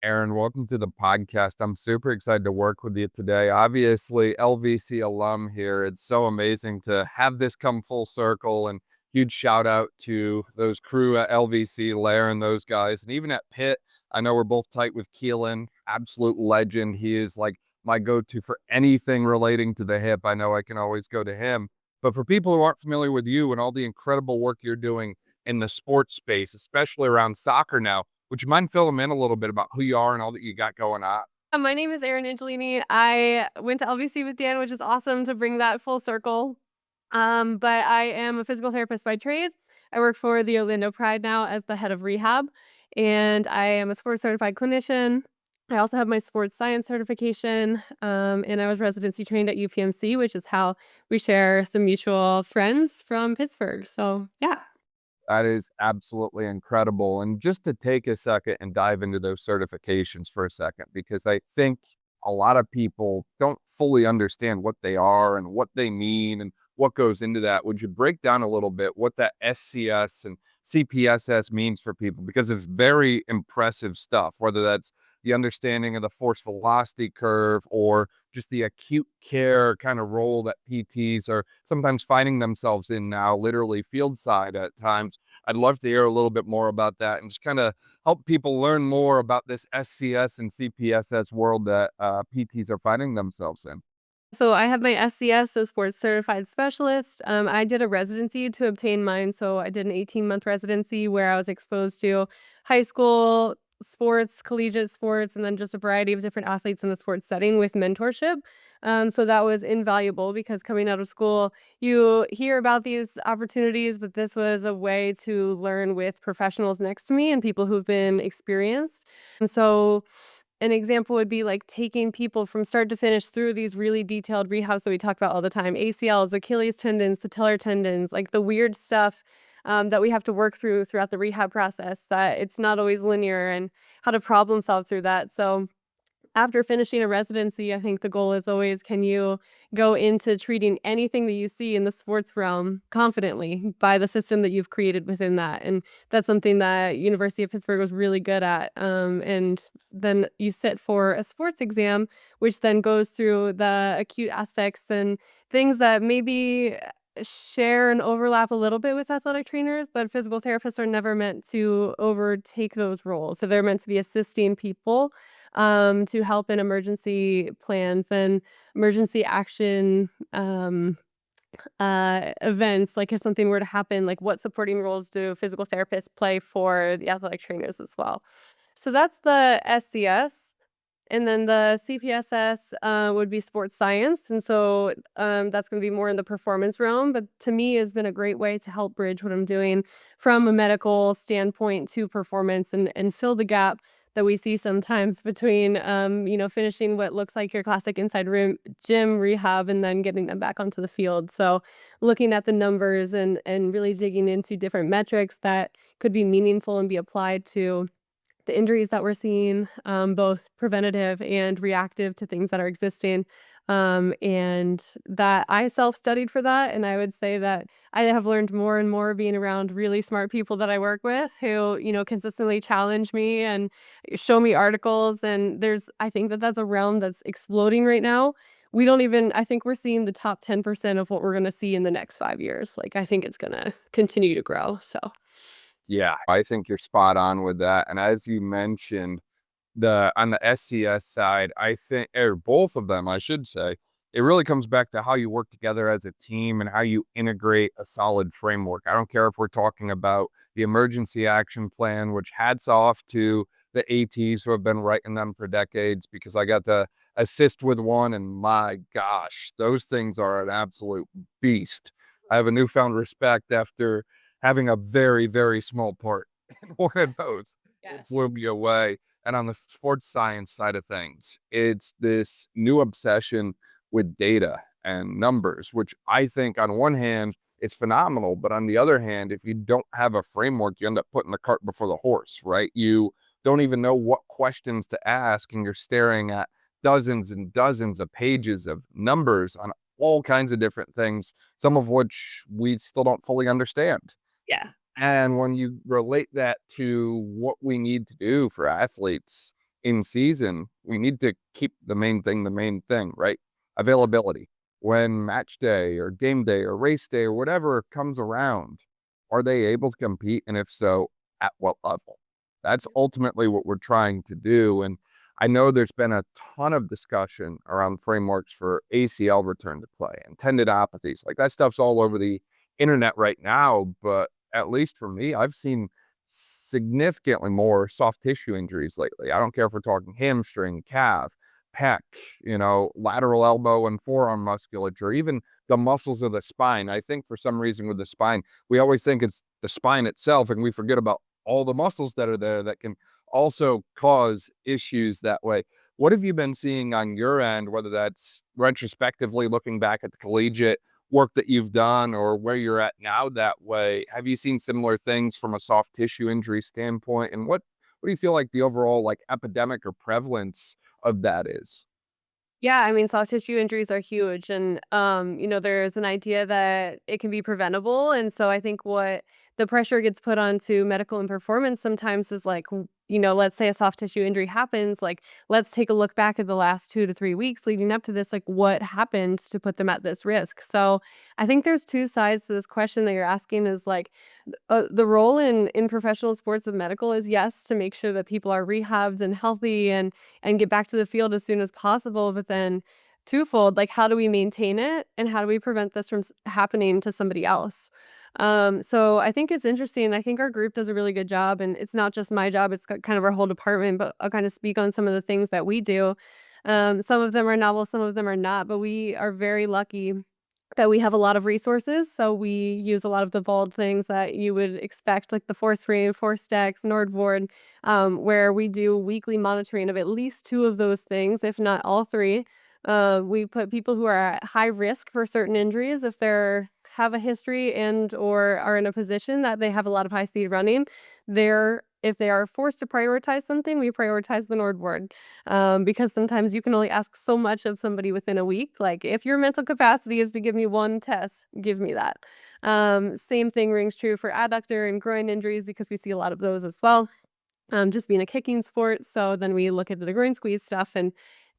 Erin, welcome to the podcast. I'm super excited to work with you today. Obviously, LVC alum here. It's so amazing to have this come full circle, and huge shout out to those crew at LVC, Lair and those guys. And even at Pitt, I know we're both tight with Keelan, absolute legend. He is like my go-to for anything relating to the hip. I know I can always go to him. But for people who aren't familiar with you and all the incredible work you're doing in the sports space, especially around soccer now, would you mind filling them in a little bit about who you are and all that you got going on? My name is Erin Angelini. I went to LVC with Dan, which is awesome to bring that full circle. But I am a physical therapist by trade. I work for the Orlando Pride now as the head of rehab, and I am a sports certified clinician. I also have my sports science certification, and I was residency trained at UPMC, which is how we share some mutual friends from Pittsburgh. So, yeah. That is absolutely incredible. And just to take a second and dive into those certifications for a second, because I think a lot of people don't fully understand what they are and what they mean and what goes into that. Would you break down a little bit what that SCS and CPSS means for people? Because it's very impressive stuff, whether that's the understanding of the force velocity curve or just the acute care kind of role that PTs are sometimes finding themselves in now, literally field side at times. I'd love to hear a little bit more about that and just kind of help people learn more about this SCS and CPSS world that PTs are finding themselves in. So I have my SCS, so Sports Certified Specialist. I did a residency to obtain mine. So I did an 18-month residency where I was exposed to high school sports, collegiate sports, and then just a variety of different athletes in the sports setting with mentorship. So that was invaluable because coming out of school, you hear about these opportunities, but this was a way to learn with professionals next to me and people who've been experienced. And so an example would be, like, taking people from start to finish through these really detailed rehabs that we talk about all the time, ACLs, Achilles tendons, patellar tendons, like, the weird stuff, that we have to work through throughout the rehab process, that it's not always linear, and how to problem solve through that. So after finishing a residency, I think the goal is always, can you go into treating anything that you see in the sports realm confidently by the system that you've created within that? And that's something that University of Pittsburgh was really good at. And then you sit for a sports exam, which then goes through the acute aspects and things that maybe share and overlap a little bit with athletic trainers, but physical therapists are never meant to overtake those roles. So they're meant to be assisting people to help in emergency plans and emergency action events. Like if something were to happen, like what supporting roles do physical therapists play for the athletic trainers as well? So that's the SCS. And then the CPSS would be sports science. And so that's going to be more in the performance realm. But to me, has been a great way to help bridge what I'm doing from a medical standpoint to performance and fill the gap that we see sometimes between, finishing what looks like your classic inside room gym rehab and then getting them back onto the field. So looking at the numbers and really digging into different metrics that could be meaningful and be applied to the injuries that we're seeing, both preventative and reactive to things that are existing. And that I self-studied for that, and I would say that I have learned more and more being around really smart people that I work with who, consistently challenge me and show me articles, and I think that that's a realm that's exploding right now. We don't even I think we're seeing the top 10% of what we're gonna see in the next 5 years. Like, I think it's gonna continue to grow, so. Yeah, I think you're spot on with that. And as you mentioned, the on the SCS side, I think, or both of them, I should say, it really comes back to how you work together as a team and how you integrate a solid framework. I don't care if we're talking about the emergency action plan, which hats off to the ATs who have been writing them for decades, because I got to assist with one, and my gosh, those things are an absolute beast. I have a newfound respect after having a very, very small part in one of those. It Yes. blew me away. And on the sports science side of things, it's this new obsession with data and numbers, which I think on one hand, it's phenomenal. But on the other hand, if you don't have a framework, you end up putting the cart before the horse, right? You don't even know what questions to ask, and you're staring at dozens and dozens of pages of numbers on all kinds of different things, some of which we still don't fully understand. Yeah. And when you relate that to what we need to do for athletes, in season, we need to keep the main thing, right? Availability. When match day or game day or race day or whatever comes around, are they able to compete? And if so, at what level? That's ultimately what we're trying to do. And I know there's been a ton of discussion around frameworks for ACL return to play and tendinopathies. Like that stuff's all over the internet right now. But at least for me, I've seen significantly more soft tissue injuries lately. I don't care if we're talking hamstring, calf, pec, lateral elbow and forearm musculature, even the muscles of the spine. I think for some reason with the spine, we always think it's the spine itself and we forget about all the muscles that are there that can also cause issues that way. What have you been seeing on your end, whether that's retrospectively looking back at the collegiate work that you've done or where you're at now that way? Have you seen similar things from a soft tissue injury standpoint? And what do you feel like the overall like epidemic or prevalence of that is? Yeah, I mean, soft tissue injuries are huge, and there's an idea that it can be preventable, and so I think what the pressure gets put onto medical and performance sometimes is like, let's say a soft tissue injury happens, like let's take a look back at the last 2 to 3 weeks leading up to this, like what happened to put them at this risk. So I think there's two sides to this question that you're asking. Is like the role in professional sports of medical is, yes, to make sure that people are rehabbed and healthy and get back to the field as soon as possible. But then twofold, like how do we maintain it and how do we prevent this from happening to somebody else? So I think it's interesting. I think our group does a really good job, and it's not just my job, it's kind of our whole department, but I'll kind of speak on some of the things that we do. Some of them are novel, some of them are not, but we are very lucky that we have a lot of resources. So we use a lot of the vault things that you would expect, like the Force Frame, Force Decks, Nordboard, where we do weekly monitoring of at least two of those things, if not all three. We put people who are at high risk for certain injuries if they're have a history and or are in a position that they have a lot of high speed running. If they are forced to prioritize something, we prioritize the Nordboard, because sometimes you can only ask so much of somebody within a week. Like, if your mental capacity is to give me one test, give me that. Same thing rings true for adductor and groin injuries because we see a lot of those as well, just being a kicking sport. So then we look at the groin squeeze stuff. And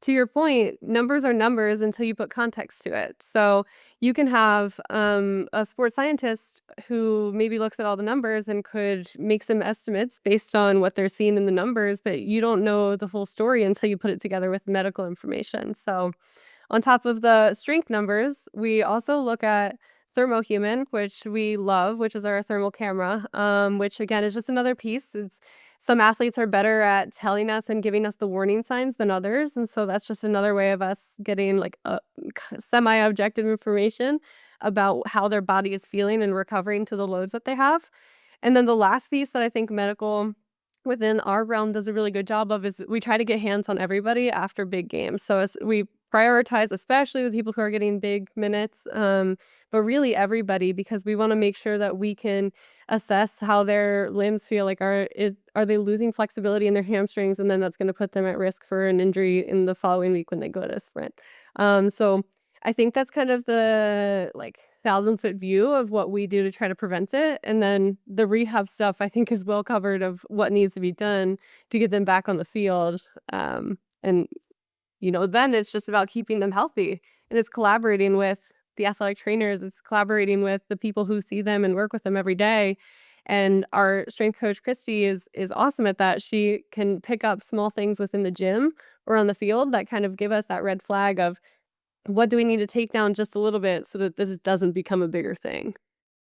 to your point, numbers are numbers until you put context to it. So you can have a sports scientist who maybe looks at all the numbers and could make some estimates based on what they're seeing in the numbers, but you don't know the full story until you put it together with medical information. So on top of the strength numbers, we also look at thermohuman, which we love, which is our thermal camera, which again is just another piece. It's some athletes are better at telling us and giving us the warning signs than others, and so that's just another way of us getting like a semi-objective information about how their body is feeling and recovering to the loads that they have. And then the last piece that I think medical within our realm does a really good job of is we try to get hands on everybody after big games. So as we prioritize, especially the people who are getting big minutes, but really everybody, because we want to make sure that we can assess how their limbs feel. Like, are they losing flexibility in their hamstrings, and then that's going to put them at risk for an injury in the following week when they go to a sprint. So I think that's kind of the like 1,000-foot view of what we do to try to prevent it. And then the rehab stuff, I think, is well covered of what needs to be done to get them back on the field. And then it's just about keeping them healthy. And it's collaborating with the athletic trainers, it's collaborating with the people who see them and work with them every day. And our strength coach, Christy, is awesome at that. She can pick up small things within the gym or on the field that kind of give us that red flag of what do we need to take down just a little bit so that this doesn't become a bigger thing.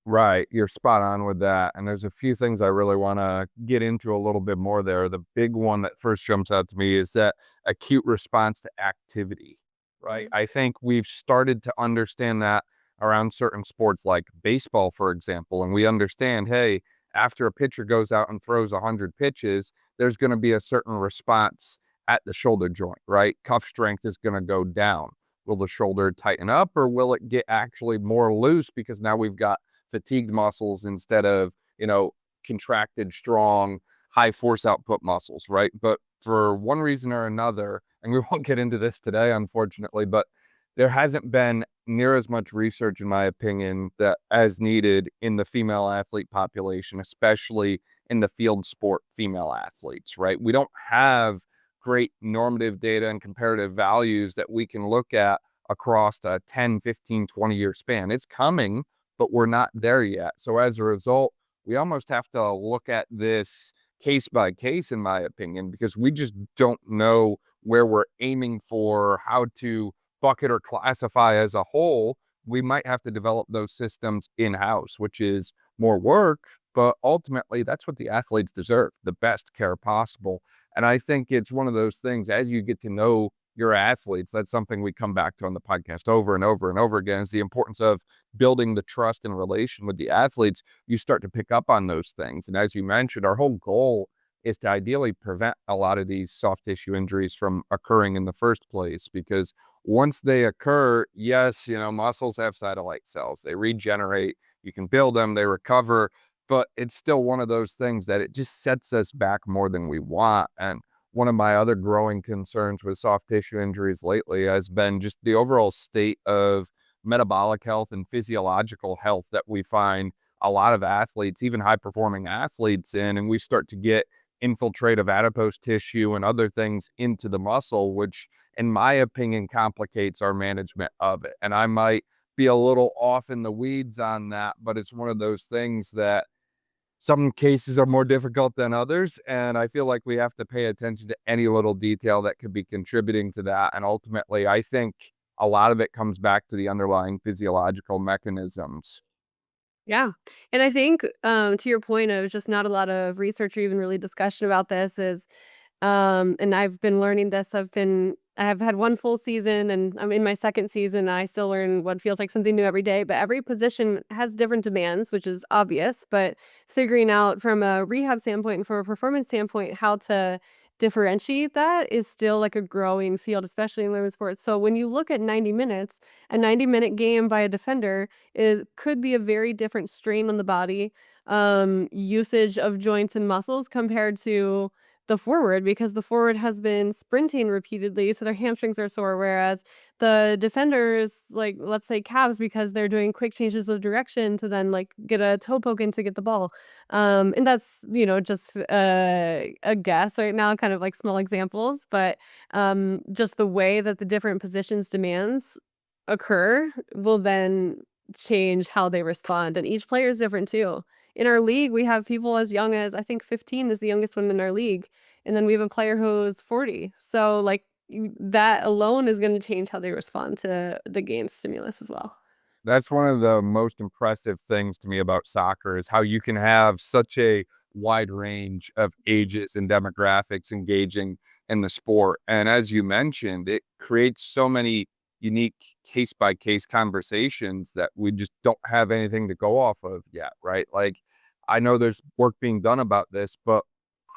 Right, you're spot on with that, and there's a few things I really wanna get into a little bit more there. The big one that first jumps out to me is that acute response to activity, right? Mhm. I think we've started to understand that around certain sports like baseball, for example, and we understand, hey, after a pitcher goes out and throws 100 pitches, there's gonna be a certain response at the shoulder joint, right? Cuff strength is gonna go down. Will the shoulder tighten up or will it get actually more loose because now we've got fatigued muscles instead of, contracted, strong, high force output muscles, right? But for one reason or another, and we won't get into this today, unfortunately, but there hasn't been near as much research, in my opinion, that as needed in the female athlete population, especially in the field sport female athletes, right? We don't have great normative data and comparative values that we can look at across a 10, 15, 20-year span. It's coming, but we're not there yet. So as a result, we almost have to look at this case by case, in my opinion, because we just don't know where we're aiming for, how to bucket or classify as a whole. We might have to develop those systems in-house, which is more work, but ultimately that's what the athletes deserve, the best care possible. And I think it's one of those things, as you get to know your athletes, that's something we come back to on the podcast over and over and over again, is the importance of building the trust and relation with the athletes. You start to pick up on those things. And as you mentioned, our whole goal is to ideally prevent a lot of these soft tissue injuries from occurring in the first place, because once they occur, yes, muscles have satellite cells, they regenerate, you can build them, they recover, but it's still one of those things that it just sets us back more than we want. And one of my other growing concerns with soft tissue injuries lately has been just the overall state of metabolic health and physiological health that we find a lot of athletes, even high performing athletes, in. And we start to get infiltrative adipose tissue and other things into the muscle, which in my opinion complicates our management of it. And I might be a little off in the weeds on that, but it's one of those things that some cases are more difficult than others, and I feel like we have to pay attention to any little detail that could be contributing to that. And ultimately, I think a lot of it comes back to the underlying physiological mechanisms. Yeah. And I think, to your point of just not a lot of research or even really discussion about this is, and I've been learning this. I have had one full season and I'm in my second season. I still learn what feels like something new every day, but every position has different demands, which is obvious. But figuring out from a rehab standpoint and from a performance standpoint how to differentiate that is still like a growing field, especially in women's sports. So when you look at 90 minutes, a 90-minute game by a defender is could be a very different strain on the body, usage of joints and muscles compared to the forward, because the forward has been sprinting repeatedly, so their hamstrings are sore, whereas the defenders, like, let's say calves, because they're doing quick changes of direction to then, like, get a toe poke in to get the ball. And that's, just a guess right now, kind of like small examples, but, just the way that the different positions demands occur will then change how they respond, and each player is different too. In our league, we have people as young as, I think 15 is the youngest one in our league, and then we have a player who's 40. So, like, that alone is gonna change how they respond to the game stimulus as well. That's one of the most impressive things to me about soccer, is how you can have such a wide range of ages and demographics engaging in the sport. And as you mentioned, it creates so many unique case by case conversations that we just don't have anything to go off of yet, right? Like, I know there's work being done about this, but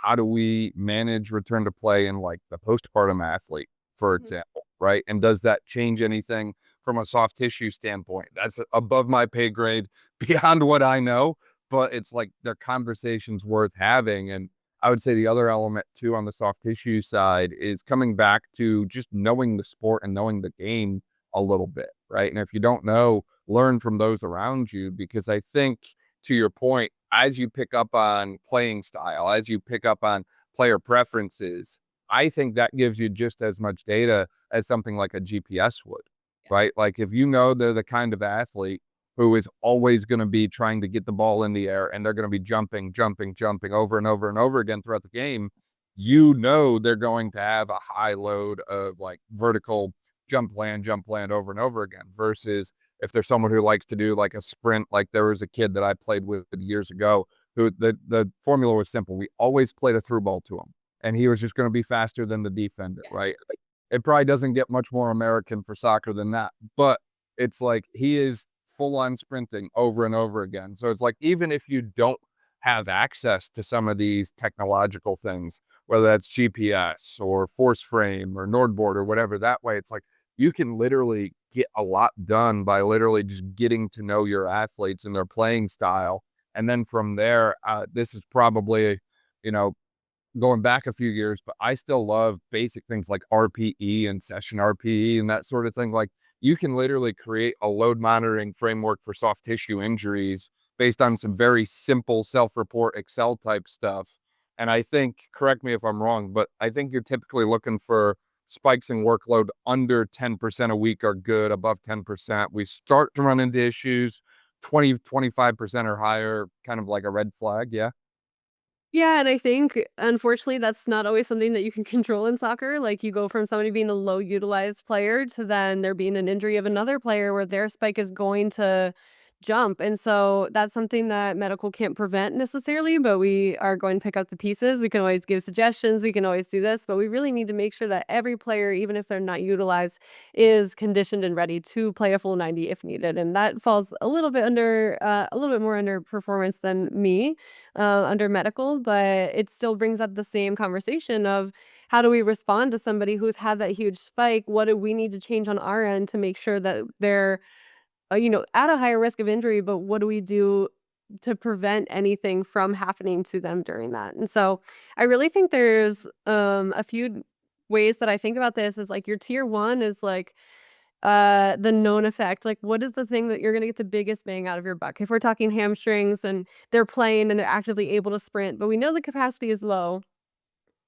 how do we manage return to play in like the postpartum athlete, for Mhm. example, right? And does that change anything from a soft tissue standpoint? That's above my pay grade, beyond what I know, but it's like they're conversations worth having. And I would say the other element too on the soft tissue side is coming back to just knowing the sport and knowing the game a little bit, right? And if you don't know, learn from those around you, because I think, to your point, as you pick up on playing style, as you pick up on player preferences, I think that gives you just as much data as something like a GPS would, right? Like, if you know they're the kind of athlete who is always going to be trying to get the ball in the air and they're going to be jumping over and over and over again throughout the game, they're going to have a high load of like vertical jump land over and over again, versus if there's someone who likes to do like a sprint. Like, there was a kid that I played with years ago who the formula was simple. We always played a through ball to him and he was just going to be faster than the defender, Yeah. right? Like, it probably doesn't get much more American for soccer than that, but it's like he is full on sprinting over and over again. So it's like, even if you don't have access to some of these technological things, whether that's GPS or force frame or Nordboard or whatever, that way it's like you can literally get a lot done by literally just getting to know your athletes and their playing style. And then from there, this is probably, you know, going back a few years, but I still love basic things like RPE and session RPE and that sort of thing. Like, you can literally create a load monitoring framework for soft tissue injuries based on some very simple self-report Excel type stuff And I think, correct me if I'm wrong, but I think you're typically looking for spikes in workload under 10% a week are good, above 10%. We start to run into issues 20-25% or higher, kind of like a red flag. Yeah. Yeah, and I think, unfortunately, that's not always something that you can control in soccer. Like, you go from somebody being a low utilized player to then there being an injury of another player where their spike is going to jump. And so that's something that medical can't prevent necessarily, but we are going to pick up the pieces. We can always give suggestions, we can always do this, but we really need to make sure that every player, even if they're not utilized, is conditioned and ready to play a full 90 if needed. And that falls a little bit more under performance than me, under medical, but it still brings up the same conversation of how do we respond to somebody who's had that huge spike? What do we need to change on our end to make sure that they're, at a higher risk of injury, but what do we do to prevent anything from happening to them during that? And so I really think there's a few ways that I think about this is like your tier one is like the known effect, like, what is the thing that you're gonna get the biggest bang out of your buck? If we're talking hamstrings and they're playing and they're actively able to sprint, but we know the capacity is low,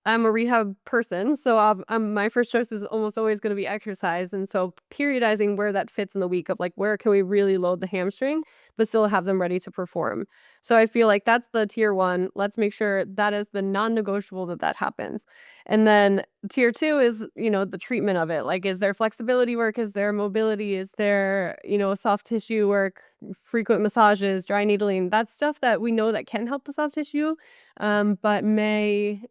I'm a rehab person, so my first choice is almost always gonna be exercise, and so periodizing where that fits in the week of, like, where can we really load the hamstring, but still have them ready to perform. So I feel like that's the tier 1, let's make sure that is the non-negotiable that that happens. And then tier 2 is, the treatment of it, like, is there flexibility work, is there mobility, is there, soft tissue work, frequent massages, dry needling, that's stuff that we know that can help the soft tissue, but may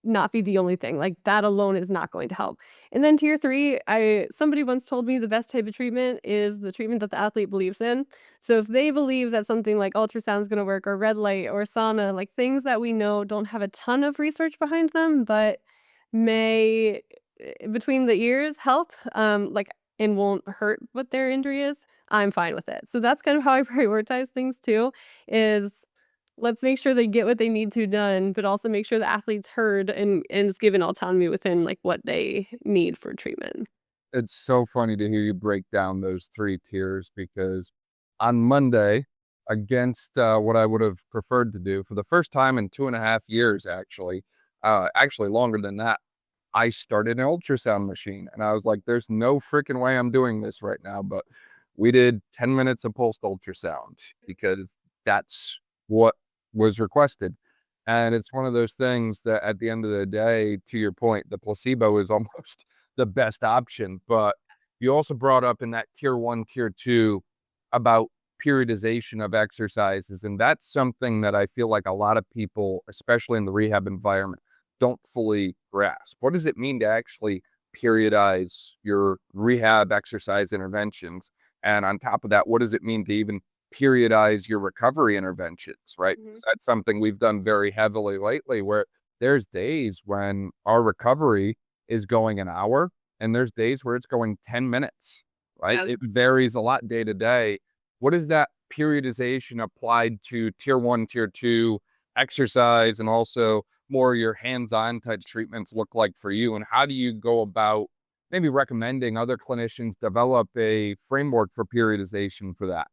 not be the only thing, like, that alone is not going to help. And then tier 3, I somebody once told me the best type of treatment is the treatment that the athlete believes in. So if they believe that something like ultrasound is gonna work or red light or sauna, like, things that we know don't have a ton of research behind them, but may, between the ears help, and won't hurt what their injury is, I'm fine with it. So that's kind of how I prioritize things too, is let's make sure they get what they need to done, but also make sure the athlete's heard and is given autonomy within, like, what they need for treatment. It's so funny to hear you break down those 3 tiers because on Monday, against, what I would have preferred to do for the first time in 2.5 years, actually longer than that, I started an ultrasound machine, and I was like, "There's no freaking way I'm doing this right now," but we did 10 minutes of pulsed ultrasound because that's what was requested, and it's one of those things that at the end of the day, to your point, the placebo is almost the best option, but you also brought up in that tier 1, tier 2 about periodization of exercises, and that's something that I feel like a lot of people, especially in the rehab environment, don't fully grasp. What does it mean to actually periodize your rehab exercise interventions? And on top of that, what does it mean to even periodize your recovery interventions, right? Mhm. 'Cause that's something we've done very heavily lately where there's days when our recovery is going an hour and there's days where it's going 10 minutes, right? Yeah. It varies a lot day to day. What is that periodization applied to tier 1, tier 2 exercise and also more your hands-on type treatments look like for you? And how do you go about maybe recommending other clinicians develop a framework for periodization for that?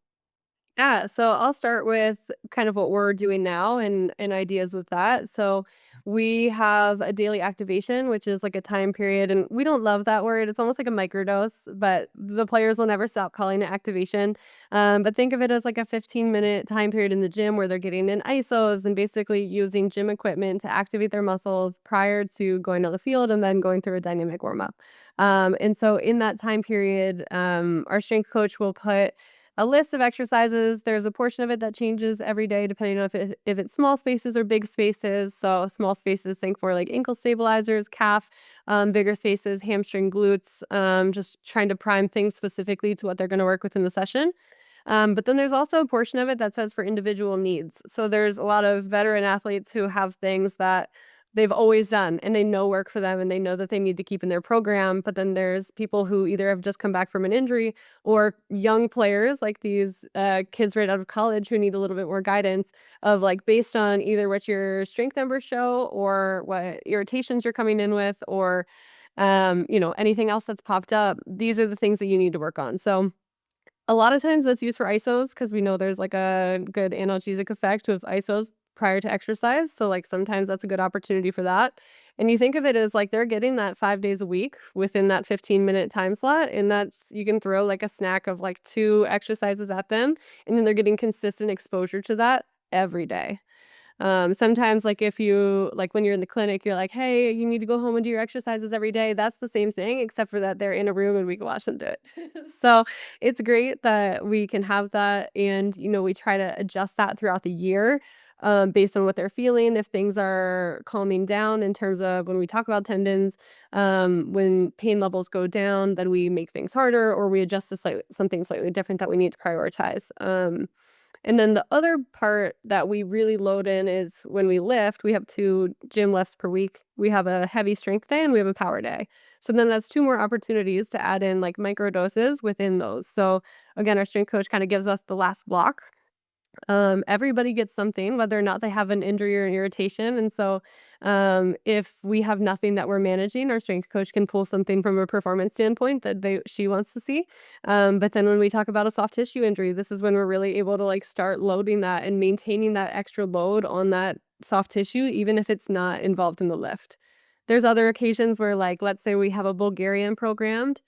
Yeah, so I'll start with kind of what we're doing now and ideas with that. So we have a daily activation, which is like a time period, and we don't love that word. It's almost like a microdose, but the players will never stop calling it activation. But think of it as like a 15-minute time period in the gym where they're getting in ISOs and basically using gym equipment to activate their muscles prior to going to the field and then going through a dynamic warm up. And so in that time period, our strength coach will put a list of exercises. There's a portion of it that changes every day depending on if it's small spaces or big spaces. So small spaces, think for like ankle stabilizers, calf, bigger spaces, hamstring, glutes, just trying to prime things specifically to what they're going to work with in the session. But then there's also a portion of it that says for individual needs. So there's a lot of veteran athletes who have things that they've always done and they know work for them and they know that they need to keep in their program. But then there's people who either have just come back from an injury or young players like these kids right out of college who need a little bit more guidance of like based on either what your strength numbers show or what irritations you're coming in with or anything else that's popped up. These are the things that you need to work on. So a lot of times that's used for ISOs because we know there's like a good analgesic effect with ISOs prior to exercise. So like sometimes that's a good opportunity for that. And you think of it as like they're getting that 5 days a week within that 15-minute time slot. And that's, you can throw like a snack of like 2 exercises at them. And then they're getting consistent exposure to that every day. Sometimes, like, if you like, when you're in the clinic, you're like, "Hey, you need to go home and do your exercises every day." That's the same thing, except for that they're in a room and we can watch them do it. So, it's great that we can have that, and, we try to adjust that throughout the year, based on what they're feeling. If things are calming down in terms of when we talk about tendons, when pain levels go down, then we make things harder or we adjust to something slightly different that we need to prioritize. And then the other part that we really load in is when we lift, we have 2 gym lifts per week. We have a heavy strength day and we have a power day. So then that's 2 more opportunities to add in like micro doses within those. So again, our strength coach kind of gives us the last block. Everybody gets something, whether or not they have an injury or an irritation. And so, if we have nothing that we're managing, our strength coach can pull something from a performance standpoint that she wants to see. But then when we talk about a soft tissue injury, this is when we're really able to like start loading that and maintaining that extra load on that soft tissue, even if it's not involved in the lift. There's other occasions where, like, let's say we have a Bulgarian programmed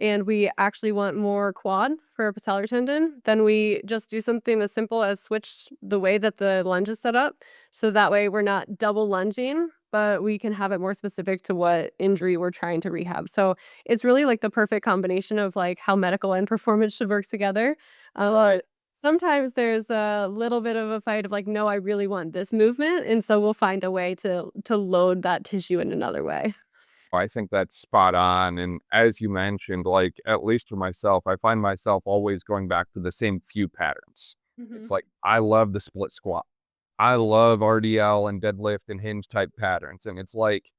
and we actually want more quad for a patellar tendon, then we just do something as simple as switch the way that the lunge is set up. So that way we're not double lunging, but we can have it more specific to what injury we're trying to rehab. So it's really like the perfect combination of like how medical and performance should work together. Right. Sometimes there's a little bit of a fight of like, no, I really want this movement. And so we'll find a way to load that tissue in another way. I think that's spot on, and as you mentioned, like, at least for myself, I find myself always going back to the same few patterns. It's Mhm. like, I love the split squat. I love RDL and deadlift and hinge type patterns, and it's like,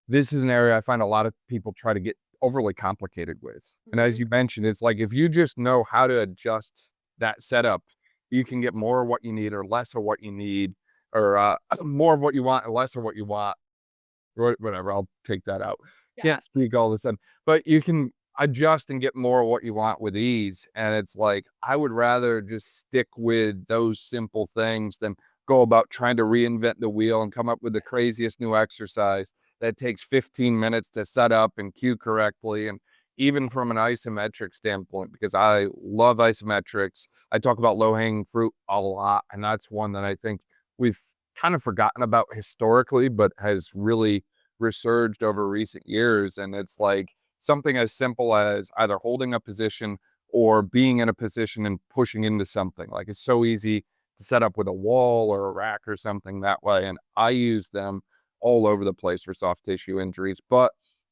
this is an area I find a lot of people try to get overly complicated with, and as Mhm. you mentioned, it's like, if you just know how to adjust that setup, you can get more of what you need or less of what you need, or, more of what you want and less of what you want. Whatever, I'll take that out. Yeah. Can't speak all of a sudden, but you can adjust and get more of what you want with ease, and it's like, I would rather just stick with those simple things than go about trying to reinvent the wheel and come up with the craziest new exercise that takes 15 minutes to set up and cue correctly, and even from an isometric standpoint, because I love isometrics, I talk about low-hanging fruit a lot, and that's one that I think we've kind of forgotten about historically, but has really resurged over recent years. And it's like something as simple as either holding a position or being in a position and pushing into something. Like, it's so easy to set up with a wall or a rack or something that way. And I use them all over the place for soft tissue injuries. But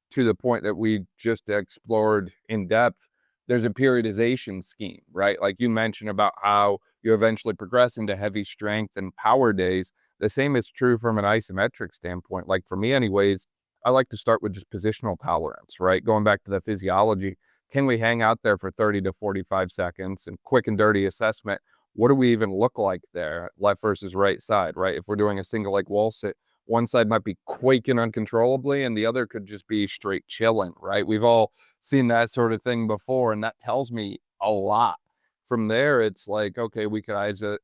to the point that we just explored in depth, there's a periodization scheme, right? Like you mentioned about how you eventually progress into heavy strength and power days. The same is true from an isometric standpoint. Like for me anyways, I like to start with just positional tolerance, right? Going back to the physiology, can we hang out there for 30 to 45 seconds and quick and dirty assessment? What do we even look like there, left versus right side, right? If we're doing a single leg wall sit, one side might be quaking uncontrollably and the other could just be straight chilling, right? We've all seen that sort of thing before, and that tells me a lot. From there, it's like, okay, we could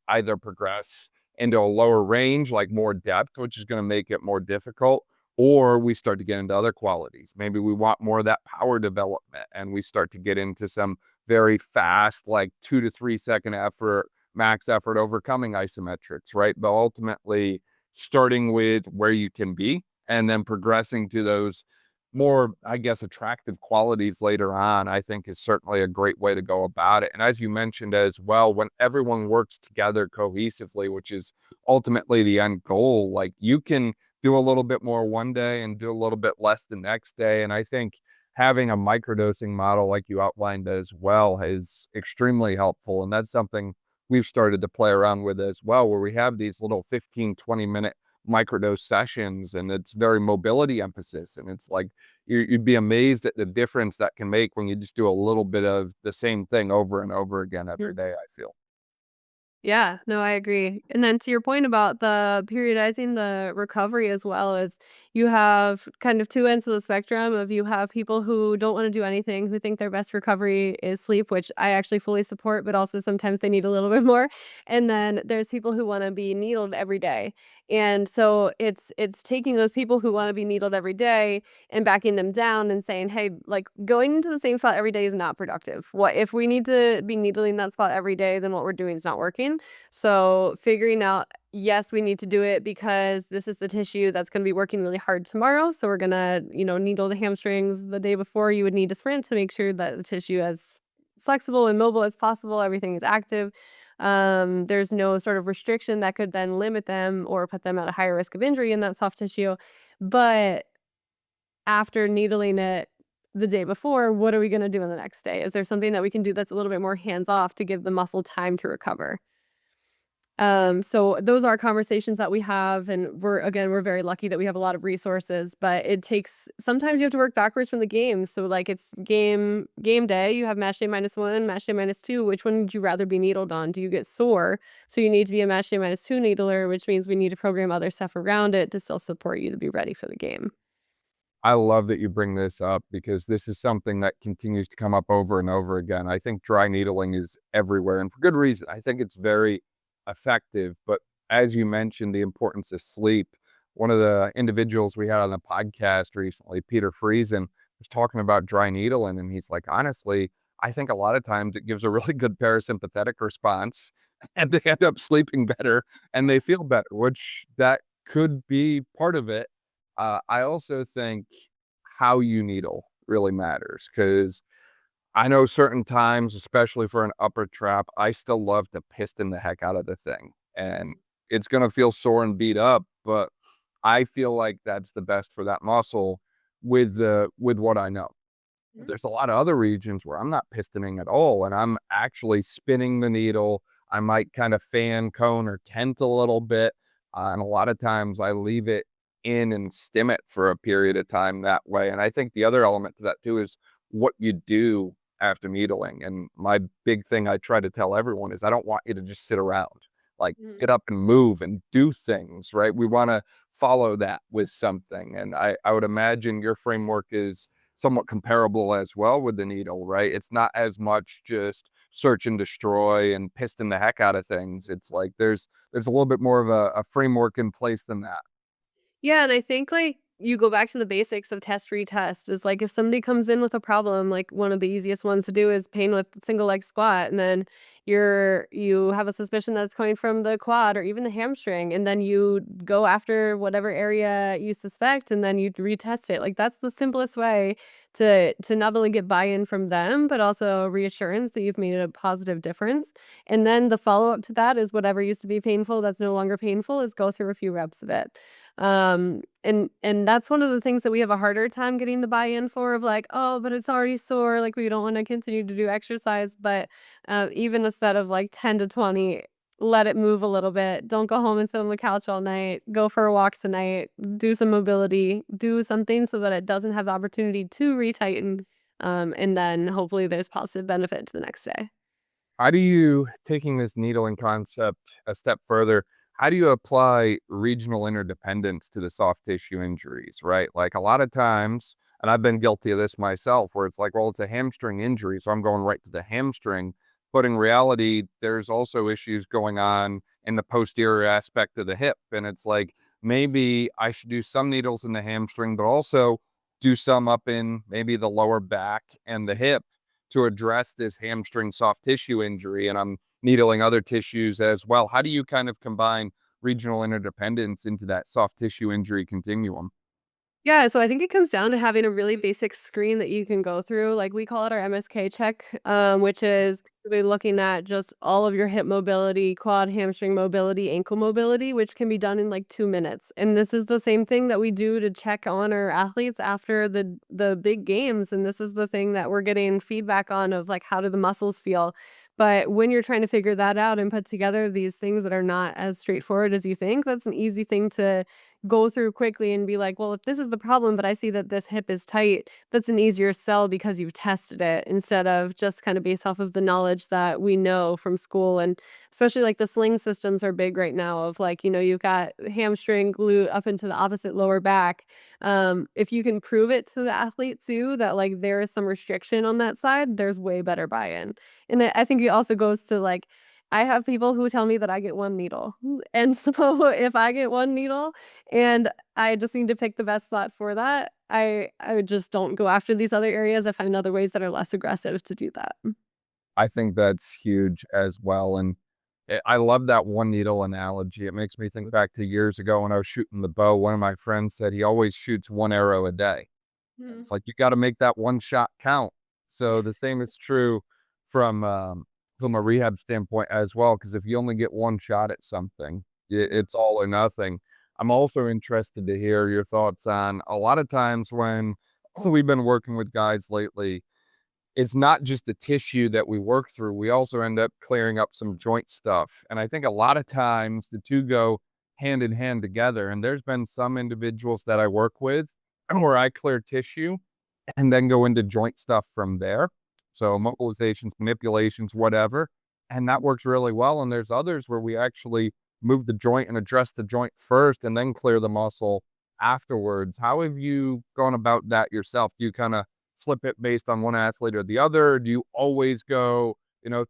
either progress into a lower range, like more depth, which is going to make it more difficult, or we start to get into other qualities. Maybe we want more of that power development and we start to get into some very fast, like 2 to 3 second effort, max effort overcoming isometrics, right? But ultimately, starting with where you can be and then progressing to those more, I guess, attractive qualities later on, I think is certainly a great way to go about it. And as you mentioned as well, when everyone works together cohesively, which is ultimately the end goal, like you can do a little bit more one day and do a little bit less the next day. And I think having a microdosing model like you outlined as well is extremely helpful. And that's something we've started to play around with as well, where we have these little 15, 20-minute microdose sessions, and it's very mobility emphasis. And it's like, you'd be amazed at the difference that can make when you just do a little bit of the same thing over and over again every day, I feel. Yeah, no, I agree. And then to your point about the periodizing the recovery as well is, you have kind of two ends of the spectrum of you have people who don't want to do anything, who think their best recovery is sleep, which I actually fully support, but also sometimes they need a little bit more. And then there's people who want to be needled every day. And so it's taking those people who want to be needled every day and backing them down and saying, "Hey, like going into the same spot every day is not productive. What if we need to be needling that spot every day, then what we're doing is not working." So, figuring out, yes, we need to do it because this is the tissue that's going to be working really hard tomorrow. So, we're going to, needle the hamstrings the day before you would need to sprint to make sure that the tissue is flexible and mobile as possible, everything is active. There's no sort of restriction that could then limit them or put them at a higher risk of injury in that soft tissue. But after needling it the day before, what are we gonna do on the next day? Is there something that we can do that's a little bit more hands off to give the muscle time to recover? So those are conversations that we have, and we're very lucky that we have a lot of resources, but it takes sometimes you have to work backwards from the game. So like it's game day, you have match day -1, match day -2. Which one would you rather be needled on? Do you get sore? So you need to be a match day -2 needler, which means we need to program other stuff around it to still support you to be ready for the game. I love that you bring this up because this is something that continues to come up over and over again. I think dry needling is everywhere and for good reason. I think it's very effective. But as you mentioned, the importance of sleep. One of the individuals we had on the podcast recently, Peter Friesen, was talking about dry needling. And he's like, honestly, I think a lot of times it gives a really good parasympathetic response and they end up sleeping better and they feel better, which that could be part of it. I also think how you needle really matters because I know certain times, especially for an upper trap, I still love to piston the heck out of the thing. And it's going to feel sore and beat up, but I feel like that's the best for that muscle with what I know. There's a lot of other regions where I'm not pistoning at all and I'm actually spinning the needle. I might kind of fan, cone, or tent a little bit. And a lot of times I leave it in and stim it for a period of time that way. And I think the other element to that too is what you do after needling. And my big thing I try to tell everyone is I don't want you to just sit around. Like Mhm. get up and move and do things, right? We want to follow that with something. And I would imagine your framework is somewhat comparable as well with the needle, right? It's not as much just search and destroy and piston the heck out of things. It's like there's a little bit more of a framework in place than that. Yeah, and I think, like, you go back to the basics of test retest is, like, if somebody comes in with a problem, like, one of the easiest ones to do is pain with single leg squat, and then you have a suspicion that it's coming from the quad or even the hamstring, and then you go after whatever area you suspect, and then you retest it. Like, that's the simplest way to not only get buy-in from them, but also reassurance that you've made a positive difference, and then the follow-up to that is whatever used to be painful that's no longer painful is go through a few reps of it. And that's one of the things that we have a harder time getting the buy-in for of like, "Oh, but it's already sore, like, we don't wanna continue to do exercise," but, even instead of, like, 10 to 20, let it move a little bit. Don't go home and sit on the couch all night. Go for a walk tonight. Do some mobility. Do something so that it doesn't have the opportunity to retighten, and then hopefully there's positive benefit to the next day. How do you, taking this needling concept a step further, how do you apply regional interdependence to the soft tissue injuries, right? Like a lot of times, and I've been guilty of this myself, where it's like, well, it's a hamstring injury, so I'm going right to the hamstring. But in reality, there's also issues going on in the posterior aspect of the hip. And it's like, maybe I should do some needles in the hamstring, but also do some up in maybe the lower back and the hip to address this hamstring soft tissue injury, and I'm needling other tissues as well. How do you kind of combine regional interdependence into that soft tissue injury continuum? Yeah, so I think it comes down to having a really basic screen that you can go through. Like we call it our MSK check, which is basically looking at just all of your hip mobility, quad, hamstring mobility, ankle mobility, which can be done in like 2 minutes. And this is the same thing that we do to check on our athletes after the big games. And this is the thing that we're getting feedback on of like how do the muscles feel. But when you're trying to figure that out and put together these things that are not as straightforward as you think, that's an easy thing to go through quickly and be like, well, if this is the problem, but I see that this hip is tight, that's an easier sell because you've tested it instead of just kind of based off of the knowledge that we know from school. And especially like the sling systems are big right now of like, you've got hamstring, glute up into the opposite lower back. If you can prove it to the athlete too, that like there is some restriction on that side, there's way better buy-in. And I think it also goes to like, I have people who tell me that I get one needle. And so if I get one needle and I just need to pick the best spot for that, I just don't go after these other areas. I find other ways that are less aggressive to do that. I think that's huge as well, and I love that one needle analogy. It makes me think back to years ago when I was shooting the bow. One of my friends said he always shoots 1 arrow a day. And Mhm. it's like, you gotta make that one shot count. So the same is true from, from a rehab standpoint as well, because if you only get one shot at something, it's all or nothing. I'm also interested to hear your thoughts on a lot of times when we've been working with guys lately, it's not just the tissue that we work through, we also end up clearing up some joint stuff, and I think a lot of times the 2 go hand in hand together, and there's been some individuals that I work with where I clear tissue and then go into joint stuff from there. So mobilizations, manipulations, whatever, and that works really well, and there's others where we actually move the joint and address the joint first and then clear the muscle afterwards. How have you gone about that yourself? Do you kinda flip it based on one athlete or the other? Do you always go,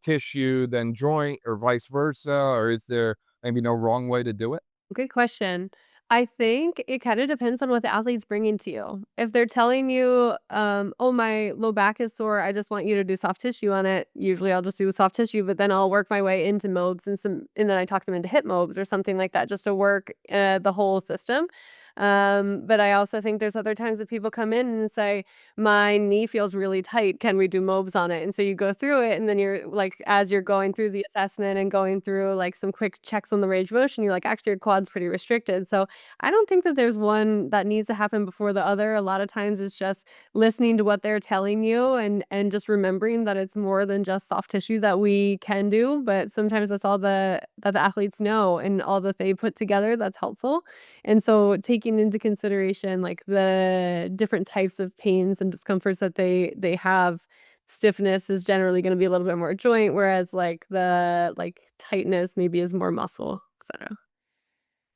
tissue, then joint, or vice versa? Or is there maybe no wrong way to do it? Good question. I think it kind of depends on what the athlete's bringing to you. If they're telling you, "Oh, my low back is sore. I just want you to do soft tissue on it." Usually, I'll just do the soft tissue, but then I'll work my way into mobs and then I talk them into hip mobs or something like that, just to work the whole system. But I also think there's other times that people come in and say, "My knee feels really tight. Can we do mobs on it?" And so you go through it, and then you're like, as you're going through the assessment and going through like some quick checks on the range of motion, you're like, actually, your quad's pretty restricted. So I don't think that there's one that needs to happen before the other. A lot of times it's just listening to what they're telling you and just remembering that it's more than just soft tissue that we can do, but sometimes that's all that the athletes know and all that they put together that's helpful. And so taking into consideration, like, the different types of pains and discomforts that they have, stiffness is generally gonna be a little bit more joint, whereas, like, the, like, tightness maybe is more muscle, etcetera.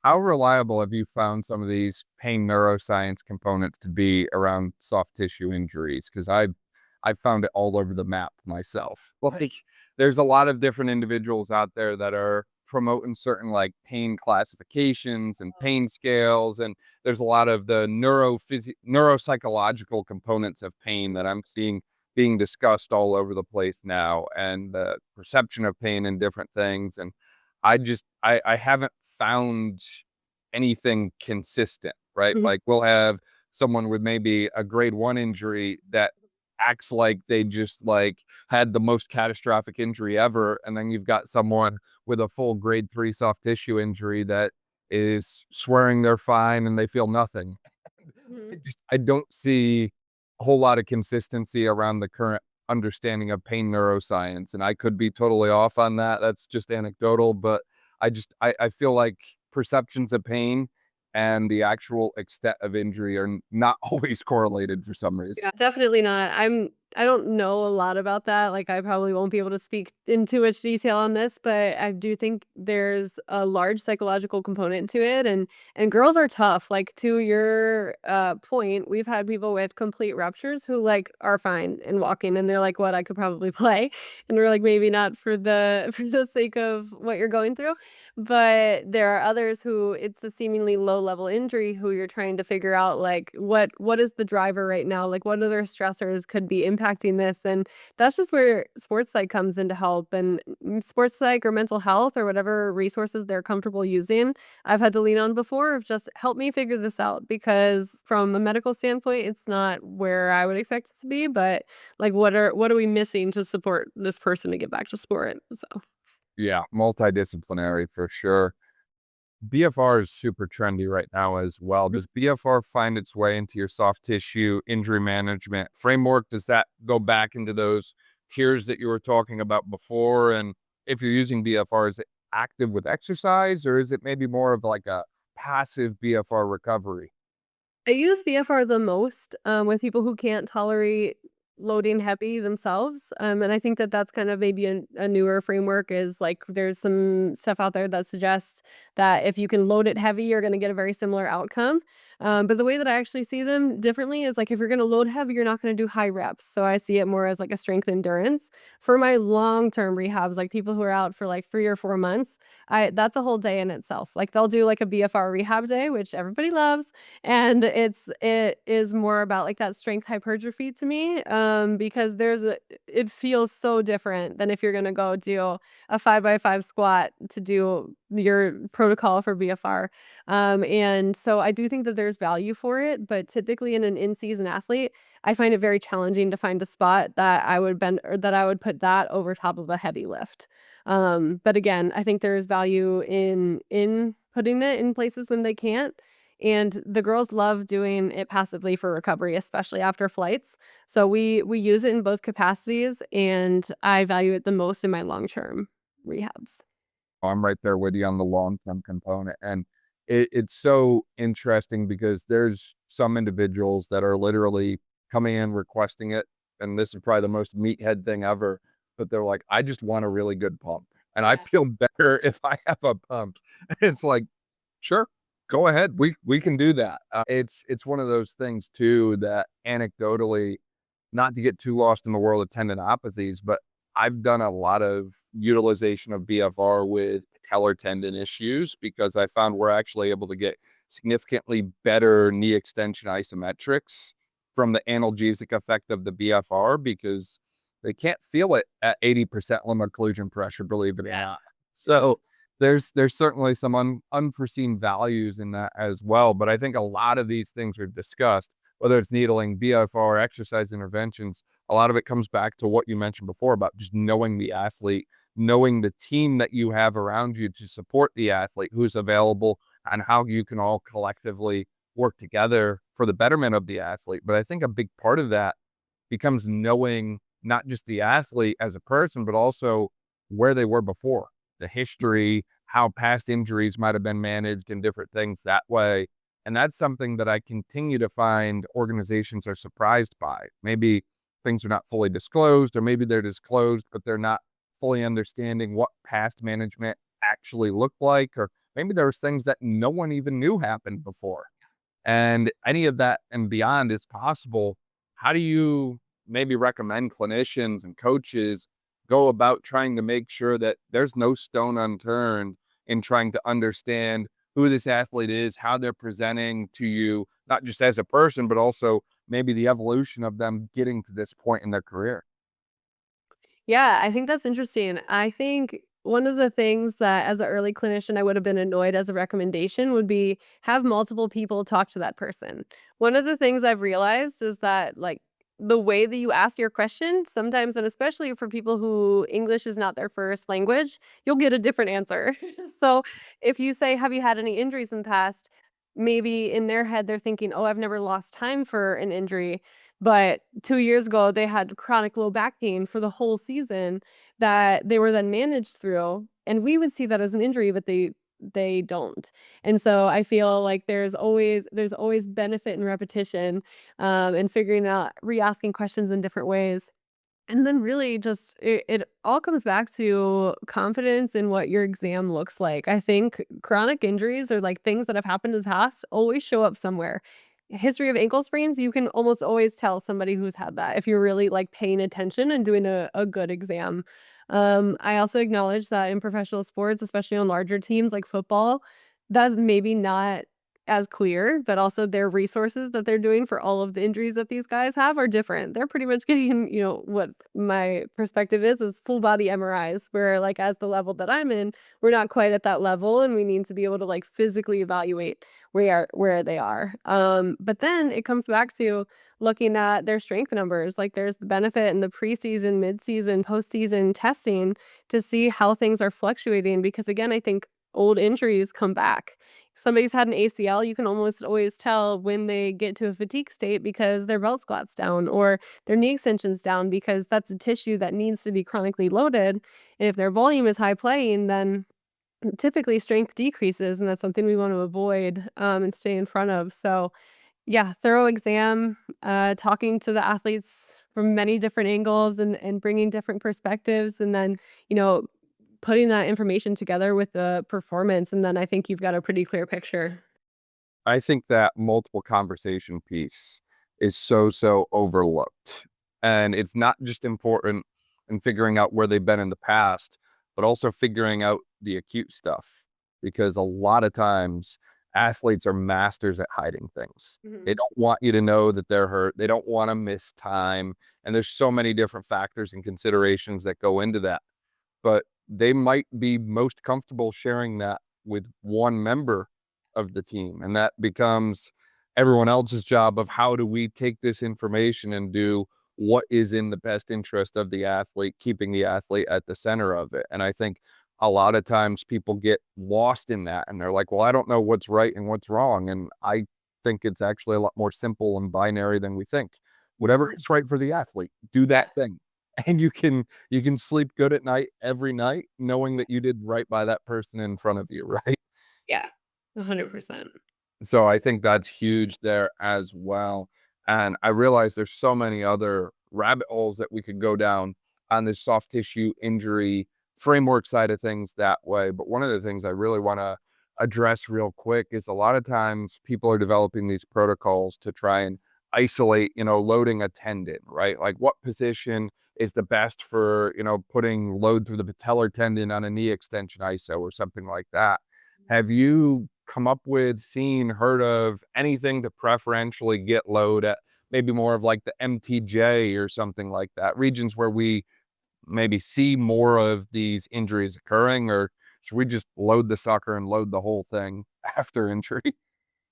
How reliable have you found some of these pain neuroscience components to be around soft tissue injuries? Because I've found it all over the map myself. Like, there's a lot of different individuals out there that are promoting certain like pain classifications and pain scales, and there's a lot of the neuropsychological components of pain that I'm seeing being discussed all over the place now, and the perception of pain and different things. And I haven't found anything consistent, right? Mhm. Like, we'll have someone with maybe a grade 1 injury that acts like they just, like, had the most catastrophic injury ever, and then you've got someone with a full grade 3 soft tissue injury that is swearing they're fine and they feel nothing. Mhm. I don't see a whole lot of consistency around the current understanding of pain neuroscience, and I could be totally off on that. That's just anecdotal, but I feel like perceptions of pain and the actual extent of injury are not always correlated for some reason. Yeah, definitely not. I don't know a lot about that, like, I probably won't be able to speak in too much detail on this, but I do think there's a large psychological component to it, and girls are tough, like, to your, point, we've had people with complete ruptures who, like, are fine and walking, and they're like, "What? I could probably play." And we're like, "Maybe not for the for the sake of what you're going through." But there are others who it's a seemingly low level injury who you're trying to figure out, like, what is the driver right now? Like, what other stressors could be impacting this? And that's just where sports psych comes in to help. And sports psych or mental health or whatever resources they're comfortable using, I've had to lean on before of just help me figure this out because from a medical standpoint, it's not where I would expect it to be. But like, what are we missing to support this person to get back to sport? So. Yeah, multidisciplinary for sure. BFR is super trendy right now as well. Does BFR find its way into your soft tissue injury management framework? Does that go back into those tiers that you were talking about before? And if you're using BFR, is it active with exercise or is it maybe more of like a passive BFR recovery? I use VFR the most, with people who can't tolerate loading heavy themselves, and I think that that's kind of maybe a newer framework is, like, there's some stuff out there that suggests that if you can load it heavy, you're gonna get a very similar outcome, but the way that I actually see them differently is, like, if you're gonna load heavy, you're not gonna do high reps, so I see it more as, like, a strength endurance. For my long-term rehabs, like, people who are out for, like, 3 or 4 months, I that's a whole day in itself, like, they'll do, like, a BFR rehab day, which everybody loves, and it is more about, like, that strength hypertrophy to me, because it feels so different than if you're gonna go do a 5 by 5 squat to do your protocol for BFR, and so I do think that there's value for it, but typically in an in-season athlete, I find it very challenging to find a spot that I would bend or that I would put that over top of a heavy lift, but again, I think there's value in putting it in places when they can't, and the girls love doing it passively for recovery, especially after flights. So we use it in both capacities, and I value it the most in my long-term rehabs. I'm right there with you on the long-term component, and it's so interesting because there's some individuals that are literally coming in requesting it, and this is probably the most meathead thing ever, but they're like, "I just want a really good pump, and I Yeah. feel better if I have a pump." And it's like, "Sure, go ahead, we can do that." It's one of those things too that anecdotally, not to get too lost in the world of tendinopathies, but I've done a lot of utilization of BFR with patellar tendon issues because I found we're actually able to get significantly better knee extension isometrics from the analgesic effect of the BFR because they can't feel it at 80% limb occlusion pressure, believe it or Yeah. not. So there's certainly some unforeseen values in that as well. But I think a lot of these things are discussed, whether it's needling, BFR, exercise interventions. A lot of it comes back to what you mentioned before about just knowing the athlete, knowing the team that you have around you to support the athlete who's available, and how you can all collectively work together for the betterment of the athlete. But I think a big part of that becomes knowing not just the athlete as a person, but also where they were before, the history, how past injuries might have been managed and different things that way. And that's something that I continue to find organizations are surprised by. Maybe things are not fully disclosed, or maybe they're disclosed, but they're not fully understanding what past management actually looked like, or maybe there's things that no one even knew happened before. And any of that and beyond is possible. How do you maybe recommend clinicians and coaches go about trying to make sure that there's no stone unturned in trying to understand who this athlete is, how they're presenting to you, not just as a person, but also maybe the evolution of them getting to this point in their career? Yeah, I think that's interesting. I think one of the things that as an early clinician I would have been annoyed as a recommendation would be have multiple people talk to that person. One of the things I've realized is that like the way that you ask your question sometimes and especially for people who English is not their first language, you'll get a different answer. So if you say, "Have you had any injuries in the past?" Maybe in their head they're thinking, "Oh, I've never lost time for an injury." But 2 years ago, they had chronic low back pain for the whole season that they were then managed through, and we would see that as an injury, but they don't. And so I feel like there's always benefit in repetition, and figuring out re-asking questions in different ways. And then really just it all comes back to confidence in what your exam looks like. I think chronic injuries or like things that have happened in the past always show up somewhere. History of ankle sprains, you can almost always tell somebody who's had that if you're really like paying attention and doing a good exam. I also acknowledge that in professional sports, especially on larger teams like football, that's maybe not as clear, but also their resources that they're doing for all of the injuries that these guys have are different. They're pretty much getting, what my perspective is full body MRIs, where like as the level that I'm in, we're not quite at that level and we need to be able to like physically evaluate where they are. But then it comes back to looking at their strength numbers. Like there's the benefit in the preseason, midseason, postseason testing to see how things are fluctuating because again, I think old injuries come back. If somebody's had an ACL, you can almost always tell when they get to a fatigue state because their belt squat's down or their knee extension's down because that's a tissue that needs to be chronically loaded. And if their volume is high playing, then typically strength decreases, and that's something we want to avoid, and stay in front of. So, yeah, thorough exam, talking to the athletes from many different angles and bringing different perspectives, and then, you know, putting that information together with the performance, and then I think you've got a pretty clear picture. I think that multiple conversation piece is so overlooked. And it's not just important in figuring out where they've been in the past, but also figuring out the acute stuff. Because a lot of times athletes are masters at hiding things. Mhm. They don't want you to know that they're hurt. They don't want to miss time. And there's so many different factors and considerations that go into that, but they might be most comfortable sharing that with one member of the team. And that becomes everyone else's job of how do we take this information and do what is in the best interest of the athlete, keeping the athlete at the center of it. And I think a lot of times people get lost in that and they're like, well, I don't know what's right and what's wrong. And I think it's actually a lot more simple and binary than we think. Whatever is right for the athlete, do Yeah. that thing. And you can sleep good at night every night knowing that you did right by that person in front of you, right? Yeah. 100%. So I think that's huge there as well. And I realize there's so many other rabbit holes that we could go down on this soft tissue injury framework side of things that way. But one of the things I really want to address real quick is a lot of times people are developing these protocols to try and isolate, loading a tendon, right? Like what position is the best for, putting load through the patellar tendon on a knee extension ISO or something like that. Have you come up with, seen, heard of anything to preferentially get load at maybe more of like the MTJ or something like that, regions where we maybe see more of these injuries occurring, or should we just load the sucker and load the whole thing after injury?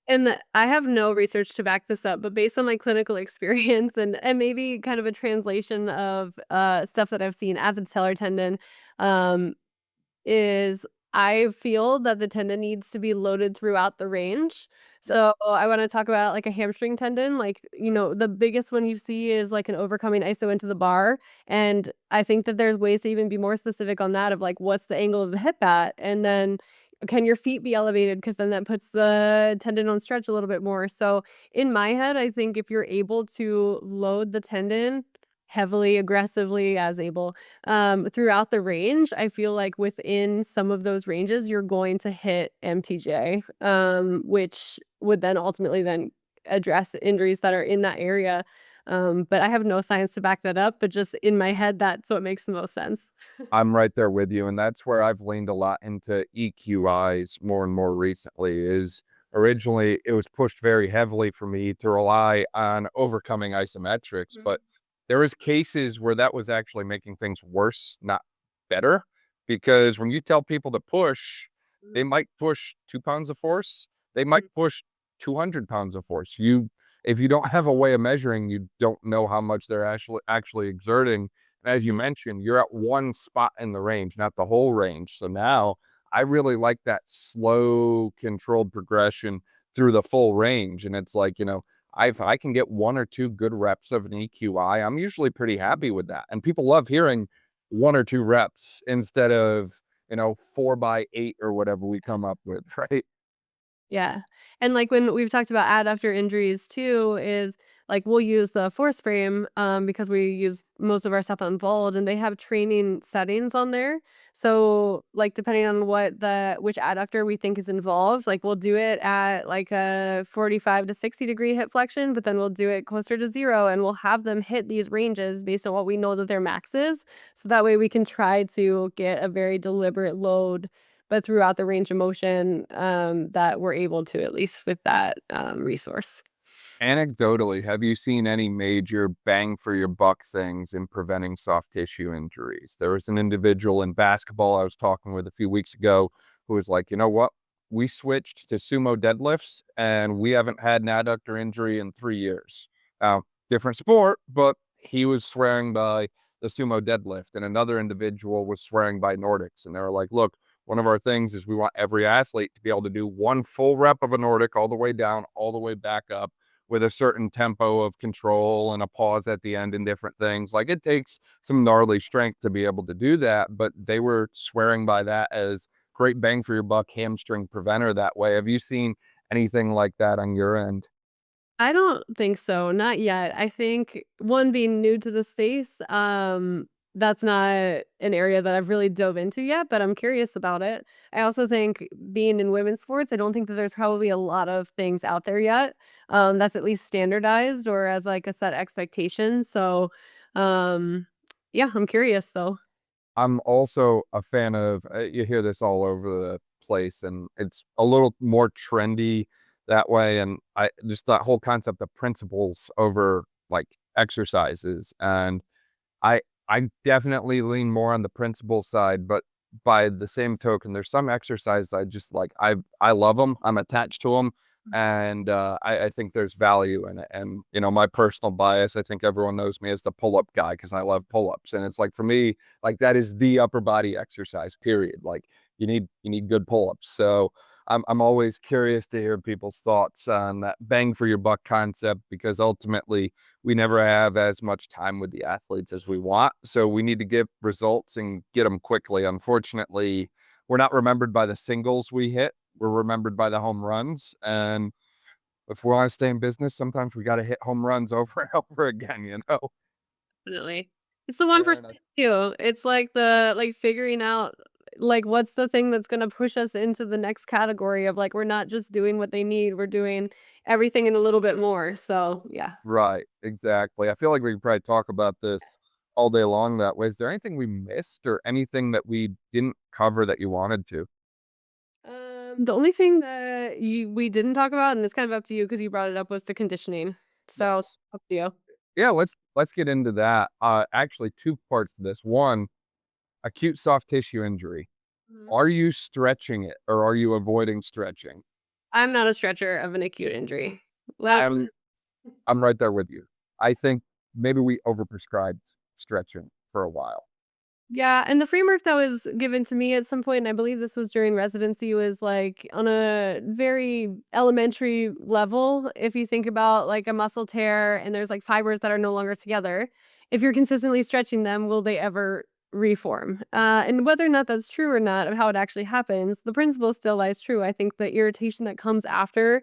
And I have no research to back this up, but based on my clinical experience and maybe kind of a translation of, stuff that I've seen at the patellar tendon, um, is I feel that the tendon needs to be loaded throughout the range. So, I wanna talk about, like, a hamstring tendon, like, the biggest one you see is, like, an overcoming ISO into the bar, and I think that there's ways to even be more specific on that of, like, what's the angle of the hip at, and then can your feet be elevated? Because then that puts the tendon on stretch a little bit more. So, in my head, I think if you're able to load the tendon heavily, aggressively as able, throughout the range, I feel like within some of those ranges, you're going to hit MTJ, which would then ultimately then address injuries that are in that area. But I have no science to back that up, but just in my head, that's what makes the most sense. I'm right there with you, and that's where I've leaned a lot into EQIs more and more recently. Is originally it was pushed very heavily for me to rely on overcoming isometrics, Mhm, but there was cases where that was actually making things worse, not better. Because when you tell people to push, mhm, they might push 2 pounds of force, they might mhm, push 200 pounds of force. If you don't have a way of measuring, you don't know how much they're actually exerting. And as you mhm. mentioned, you're at one spot in the range, not the whole range. So now I really like that slow, controlled progression through the full range. And it's like, if I can get one or two good reps of an EQI, I'm usually pretty happy with that. And people love hearing one or two reps instead of, 4 by 8 or whatever we come up with, right? Yeah, and, like, when we've talked about adductor injuries too is, like, we'll use the force frame, because we use most of our stuff on Vault, and they have training settings on there. So, like, depending on which adductor we think is involved, like, we'll do it at, like, a 45 to 60-degree hip flexion, but then we'll do it closer to 0, and we'll have them hit these ranges based on what we know that their max is, so that way we can try to get a very deliberate load but throughout the range of motion, that we're able to at least with that, resource. Anecdotally, have you seen any major bang for your buck things in preventing soft tissue injuries? There was an individual in basketball I was talking with a few weeks ago who was like, you know what? We switched to sumo deadlifts and we haven't had an adductor injury in 3 years. Now, different sport, but he was swearing by the sumo deadlift, and another individual was swearing by Nordics. And they were like, look, one of our things is we want every athlete to be able to do one full rep of a Nordic all the way down, all the way back up with a certain tempo of control and a pause at the end and different things. Like it takes some gnarly strength to be able to do that, but they were swearing by that as great bang for your buck hamstring preventer that way. Have you seen anything like that on your end? I don't think so, not yet. I think, one, being new to the space, that's not an area that I've really dove into yet, but I'm curious about it. I also think, being in women's sports, I don't think that there's probably a lot of things out there yet, that's at least standardized or as, like, a set expectation, so, um, yeah, I'm curious though. I'm also a fan of you hear this all over the place, and it's a little more trendy that way, and I just that whole concept of principles over, like, exercises, and I I definitely lean more on the principle side, but by the same token, there's some exercises I just like. I love them. 'em, I'm attached to them, and, I think there's value in it, and, my personal bias, I think everyone knows me as the pull-up guy because I love pull-ups, and it's like, for me, like, that is the upper body exercise, period. Like, you need good pull-ups, so I'm always curious to hear people's thoughts on that bang for your buck concept because ultimately we never have as much time with the athletes as we want. So we need to get results and get them quickly. Unfortunately, we're not remembered by the singles we hit. We're remembered by the home runs. And if we want to stay in business, sometimes we got to hit home runs over and over again. Definitely. It's the 1% Aaron, too. It's like figuring out, like, what's the thing that's gonna push us into the next category of, like, we're not just doing what they need, we're doing everything and a little bit more, so, yeah. right, exactly. I feel like we could probably talk about this all day long that way. Is there anything we missed or anything that we didn't cover that you wanted to? The only thing that we didn't talk about, and it's kind of up to you because you brought it up, was the conditioning. So, Yes. up to you. Yeah, let's get into that. Actually, two parts to this. One, acute soft tissue injury. Mhm. Are you stretching it or are you avoiding stretching? I'm not a stretcher of an acute injury. Let I'm I'm right there with you. I think maybe we overprescribed stretching for a while. Yeah, and the framework that was given to me at some point, and I believe this was during residency, was like on a very elementary level. If you think about like a muscle tear and there's like fibers that are no longer together, if you're consistently stretching them, will they ever reform? And whether or not that's true or not of how it actually happens, the principle still lies true. I think the irritation that comes after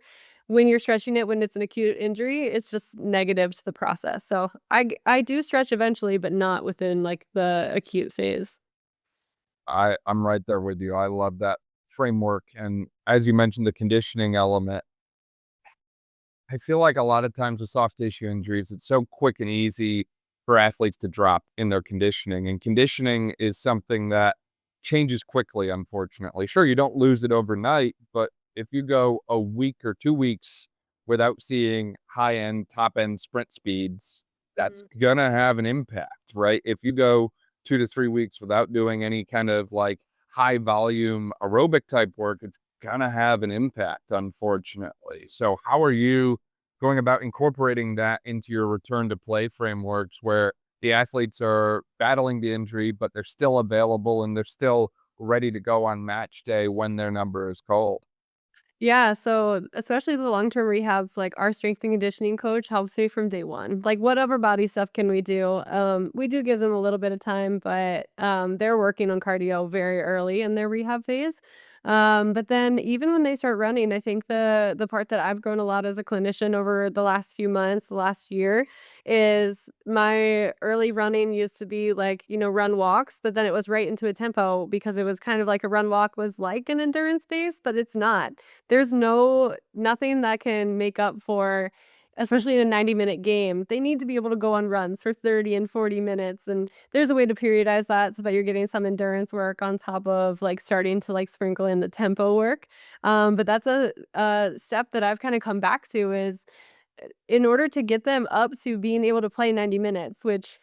when you're stretching it when it's an acute injury, it's just negative to the process. So I do stretch eventually, but not within like the acute phase. I'm right there with you. I love that framework. And as you mentioned, the conditioning element, I feel like a lot of times with soft tissue injuries, it's so quick and easy for athletes to drop in their conditioning. And conditioning is something that changes quickly, unfortunately. Sure, you don't lose it overnight, but if you go a week or 2 weeks without seeing high end, top end sprint speeds, that's Mhm. going to have an impact, right? If you go 2 to 3 weeks without doing any kind of like high volume aerobic type work, it's going to have an impact, unfortunately. So, how are you going about incorporating that into your return to play frameworks where the athletes are battling the injury, but they're still available and they're still ready to go on match day when their number is called? Yeah, so especially the long-term rehabs, like our strength and conditioning coach helps me from day one. Like what upper body stuff can we do? We do give them a little bit of time, but they're working on cardio very early in their rehab phase. But then even when they start running, I think the part that I've grown a lot as a clinician over the last few months, the last year, is my early running used to be like, run walks, but then it was right into a tempo because it was kind of like a run walk was like an endurance base, but it's not. There's nothing that can make up for, especially in a 90-minute game. They need to be able to go on runs for 30 and 40 minutes, and there's a way to periodize that so that you're getting some endurance work on top of, like, starting to, like, sprinkle in the tempo work. But that's a step that I've kinda come back to is in order to get them up to being able to play 90 minutes, which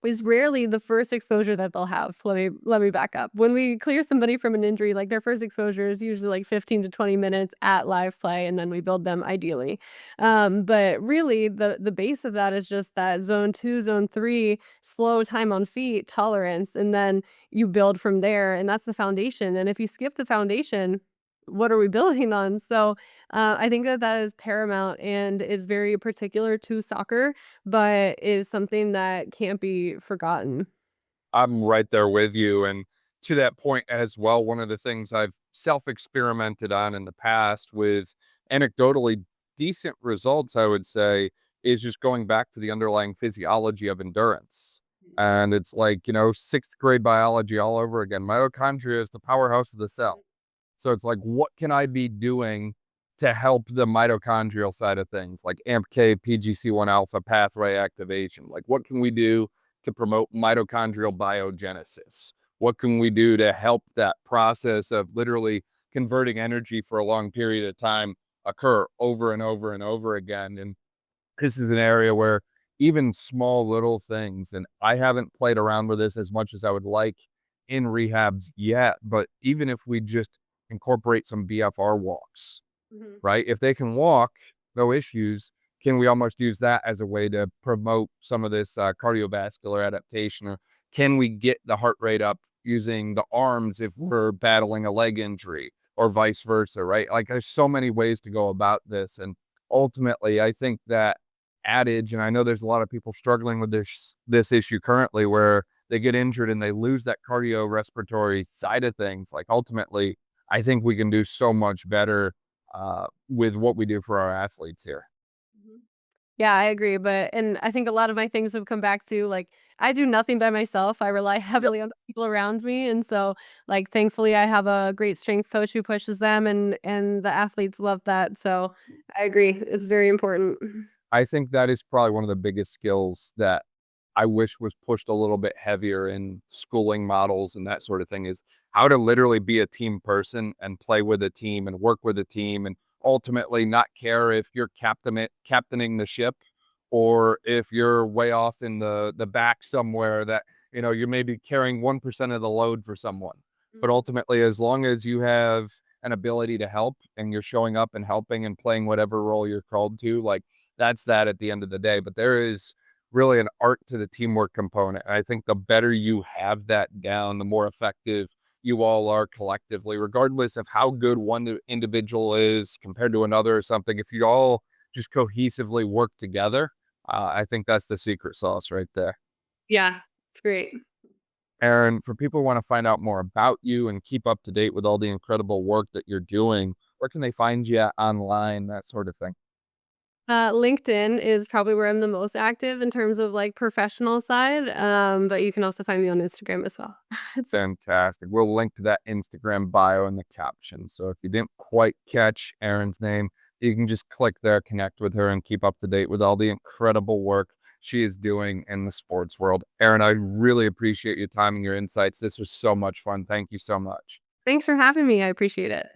is rarely the first exposure that they'll have. Let me back up. When we clear somebody from an injury, like, their first exposure is usually, like, 15 to 20 minutes at live play, and then we build them ideally. But really, the base of that is just that zone 2, zone 3, slow time on feet, tolerance, and then you build from there, and that's the foundation, and if you skip the foundation, what are we building on? So, I think that that is paramount and is very particular to soccer, but is something that can't be forgotten. I'm right there with you. And to that point as well, one of the things I've self-experimented on in the past with anecdotally decent results, I would say, is just going back to the underlying physiology of endurance. And it's like, sixth grade biology all over again. Mitochondria is the powerhouse of the cell. So it's like, what can I be doing to help the mitochondrial side of things, like AMPK, PGC1 alpha pathway activation? Like, what can we do to promote mitochondrial biogenesis? What can we do to help that process of literally converting energy for a long period of time occur over and over and over again? And this is an area where even small little things, and I haven't played around with this as much as I would like in rehabs yet, but even if we just incorporate some BFR walks, Mhm. right? If they can walk, no issues. Can we almost use that as a way to promote some of this cardiovascular adaptation? Or can we get the heart rate up using the arms if we're battling a leg injury or vice versa, right? Like there's so many ways to go about this. And ultimately, I think that adage, and I know there's a lot of people struggling with this issue currently where they get injured and they lose that cardiorespiratory side of things. Like ultimately, I think we can do so much better with what we do for our athletes here. Mhm. Yeah, I agree, and I think a lot of my things have come back to, like, I do nothing by myself, I rely heavily on the people around me, and so, like, thankfully, I have a great strength coach who pushes them, and the athletes love that, so I agree, it's very important. I think that is probably one of the biggest skills that I wish was pushed a little bit heavier in schooling models and that sort of thing is how to literally be a team person and play with a team and work with a team and ultimately not care if you're captaining the ship or if you're way off in the back somewhere that you're maybe carrying 1% of the load for someone. But Mhm. ultimately, as long as you have an ability to help and you're showing up and helping and playing whatever role you're called to, like that's that at the end of the day. But there is really an art to the teamwork component. And I think the better you have that down, the more effective you all are collectively, regardless of how good one individual is compared to another or something. If you all just cohesively work together, I think that's the secret sauce right there. Yeah, it's great. Erin, for people who want to find out more about you and keep up to date with all the incredible work that you're doing, where can they find you online, that sort of thing? LinkedIn is probably where I'm the most active in terms of, like, professional side, but you can also find me on Instagram as well. It's Fantastic. We'll link to that Instagram bio in the caption. So if you didn't quite catch Erin's name, you can just click there, connect with her, and keep up to date with all the incredible work she is doing in the sports world. Erin, I really appreciate your time and your insights. This was so much fun. Thank you so much. Thanks for having me, I appreciate it.